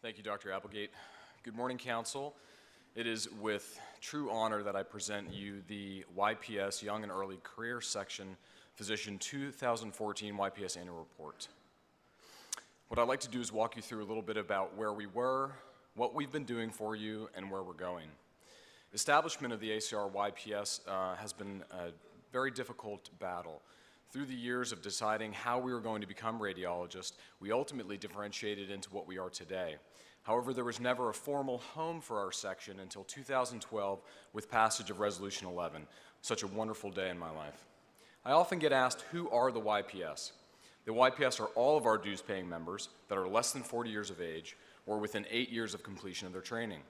Thank you, Dr. Applegate. Good morning, Council. It is with true honor that I present you the YPS Young and Early Career Section Physician 2014 YPS Annual Report. What I'd like to do is walk you through a little bit about where we were, what we've been doing for you, and where we're going. Establishment of the ACR YPS has been a very difficult battle. Through the years of deciding how we were going to become radiologists, we ultimately differentiated into what we are today. However, there was never a formal home for our section until 2012 with passage of Resolution 11. Such a wonderful day in my life. I often get asked, who are the YPS? The YPS are all of our dues-paying members that are less than 40 years of age or within 8 years of completion of their training.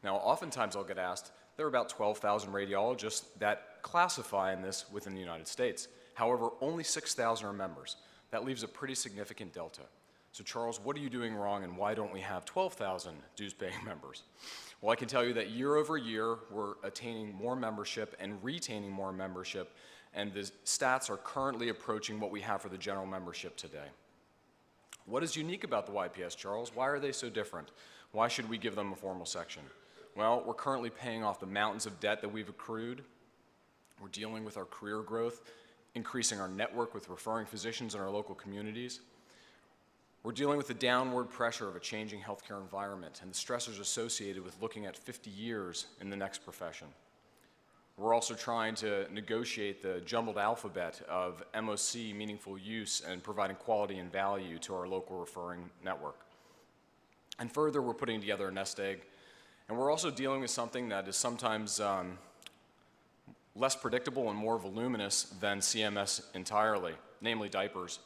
Now, oftentimes I'll get asked, there are about 12,000 radiologists that classify in this within the United States. However, only 6,000 are members. That leaves a pretty significant delta. So Charles, what are you doing wrong and why don't we have 12,000 dues-paying members? Well, I can tell you that year over year, we're attaining more membership and retaining more membership, and the stats are currently approaching what we have for the general membership today. What is unique about the YPS, Charles? Why are they so different? Why should we give them a formal section? Well, we're currently paying off the mountains of debt that we've accrued. We're dealing with our career growth, increasing our network with referring physicians in our local communities. We're dealing with the downward pressure of a changing healthcare environment and the stressors associated with looking at 50 years in the next profession. We're also trying to negotiate the jumbled alphabet of MOC, meaningful use, and providing quality and value to our local referring network. And further, we're putting together a nest egg, and we're also dealing with something that is sometimes less predictable and more voluminous than CMS entirely, namely diapers.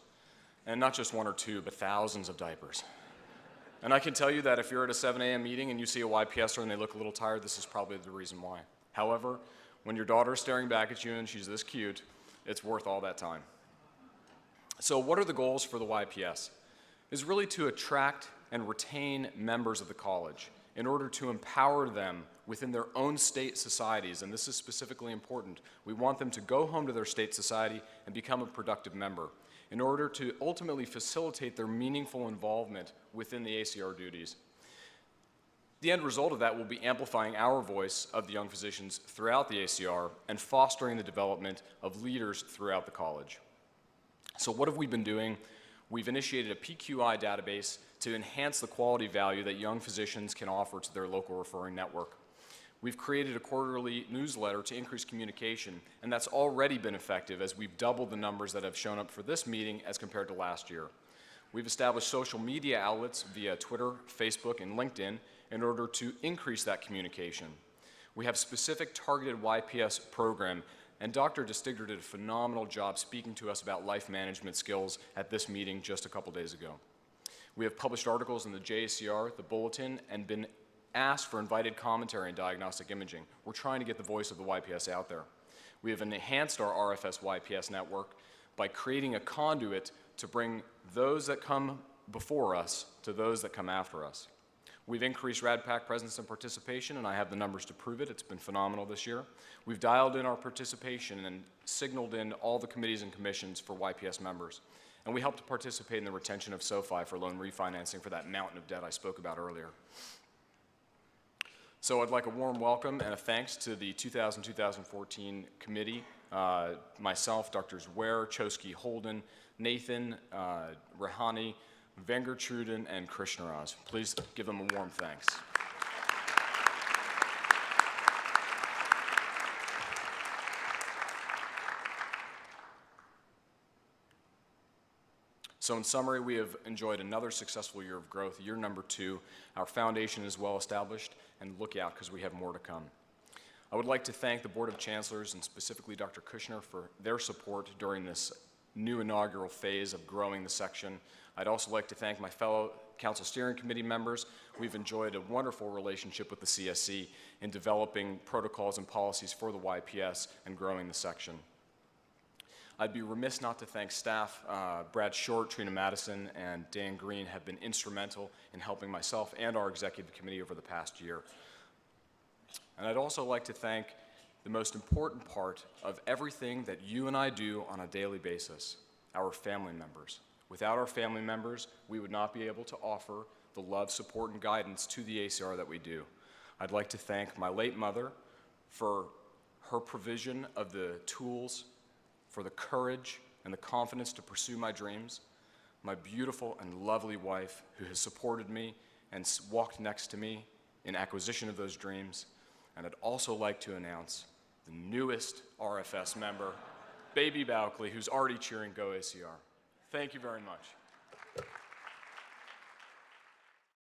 And not just one or two, but thousands of diapers. And I can tell you that if you're at a 7 a.m. meeting and you see a YPSer and they look a little tired, this is probably the reason why. However, when your daughter's staring back at you and she's this cute, it's worth all that time. So what are the goals for the YPS? It's really to attract and retain members of the college in order to empower them within their own state societies, and this is specifically important. We want them to go home to their state society and become a productive member in order to ultimately facilitate their meaningful involvement within the ACR duties. The end result of that will be amplifying our voice of the young physicians throughout the ACR and fostering the development of leaders throughout the college. So what have we been doing? We've initiated a PQI database to enhance the quality value that young physicians can offer to their local referring network. We've created a quarterly newsletter to increase communication, and that's already been effective as we've doubled the numbers that have shown up for this meeting as compared to last year. We've established social media outlets via Twitter, Facebook, and LinkedIn in order to increase that communication. We have specific targeted YPS program, and Dr. DeStigter did a phenomenal job speaking to us about life management skills at this meeting just a couple days ago. We have published articles in the JACR, the Bulletin, and been asked for invited commentary and diagnostic imaging. We're trying to get the voice of the YPS out there. We have enhanced our RFS YPS network by creating a conduit to bring those that come before us to those that come after us. We've increased RadPAC presence and participation, and I have the numbers to prove it. It's been phenomenal this year. We've dialed in our participation and signaled in all the committees and commissions for YPS members. And we help to participate in the retention of SoFi for loan refinancing for that mountain of debt I spoke about earlier. So I'd like a warm welcome and a thanks to the 2000-2014 committee, myself, Drs. Ware, Chosky, Holden, Nathan, Rahani, Vengertruden, and Krishnaraz. Please give them a warm thanks. So in summary, we have enjoyed another successful year of growth, year number 2. Our foundation is well established, and look out because we have more to come. I would like to thank the Board of Chancellors and specifically Dr. Kushner for their support during this new inaugural phase of growing the section. I'd also like to thank my fellow Council Steering Committee members. We've enjoyed a wonderful relationship with the CSC in developing protocols and policies for the YPS and growing the section. I'd be remiss not to thank staff. Brad Short, Trina Madison, and Dan Green have been instrumental in helping myself and our executive committee over the past year. And I'd also like to thank the most important part of everything that you and I do on a daily basis, our family members. Without our family members, we would not be able to offer the love, support, and guidance to the ACR that we do. I'd like to thank my late mother for her provision of the tools, for the courage and the confidence to pursue my dreams, my beautiful and lovely wife who has supported me and walked next to me in acquisition of those dreams, and I'd also like to announce the newest RFS member, baby Bowkley, who's already cheering Go ACR. Thank you very much.